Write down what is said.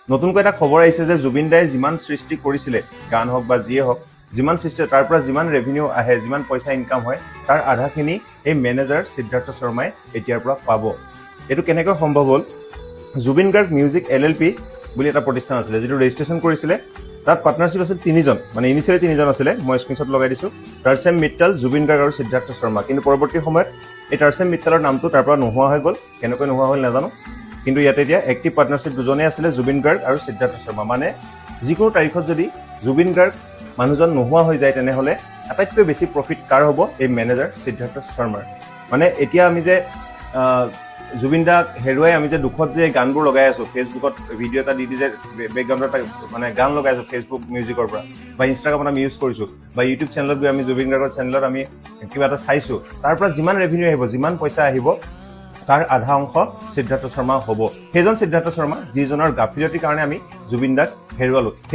নতুনকৈ এটা খবৰ আহিছে যে জুবিন দাই যিমান সৃষ্টি কৰিছিলে গান হওক বা যিয়ে হওক যিমান সৃষ্টি তাৰ পৰা যিমান ৰেভিনিউ আহে যিমান পইচা ইনকাম হয় তাৰ আধাখিনি এই মেনেজাৰ সিদ্ধাৰ্থ শৰ্মাই এতিয়াৰ পৰা পাব এটো কেনেকৈ সম্ভৱ হ'ল জুবিন গাৰ্গ মিউজিক LLP বুলি এটা প্ৰতিষ্ঠান আছিলে যেটো ৰেজিষ্ট্ৰেচন কৰিছিলে তাত পাৰ্টনাৰশ্বিপ আছিল তিনিজন মানে ইনিচিয়ালি তিনিজন আছিলে মই স্ক্ৰিনশ্বট লগাই দিছো টাৰছেম মিট্টাল জুবিন গাৰ্গ আৰু সিদ্ধাৰ্থ শৰ্মা কিন্তু পৰৱৰ্তী সময়ত এই টাৰছেম মিট্টালৰ নামটো তাৰ পৰা নোহোৱা হৈ গ'ল কেনেকৈ নোহোৱা হ'ল নাজানো কিন্তু ইয়াতে এতিয়া এক্টিভ পাৰ্টনাৰশ্বিপ দুজনে আছিলে জুবিন গাৰ্গ আৰু সিদ্ধাৰ্থ শৰ্মা মানে যিকোনো তাৰিখত যদি জুবিন গাৰ্গ মানুহজন নোহোৱা হৈ যায় তেনেহলে আটাইতকৈ বেছি প্ৰফিট কাৰ হ'ব এই মেনেজাৰ সিদ্ধাৰ্থ শৰ্মাৰ মানে এতিয়া আমি যে জুবিন দাক হেৰুৱাই আমি যে দুখত যে গানবোৰ লগাই আছো ফেচবুকত ভিডিঅ' এটা দি যে বেকগ্ৰাউণ্ডত মানে গান লগাই আছো ফেচবুক মিউজিকৰ পৰা বা ইনষ্টাগ্ৰামত আমি ইউজ কৰিছো বা ইউটিউব চেনেলত গৈ আমি জুবিন গাৰ্গৰ চেনেলত আমি কিবা এটা চাইছো তাৰ পৰা যিমান ৰেভিনিউ আহিব যিমান পইচা আহিব তাৰ আধা অংশ সিদ্ধাৰ্থ শৰ্মা হ'ব সেইজন সিদ্ধাৰ্থ শৰ্মা যিজনৰ গাফিলতিৰ কাৰণে আমি জুবিন দাক হেৰুৱালো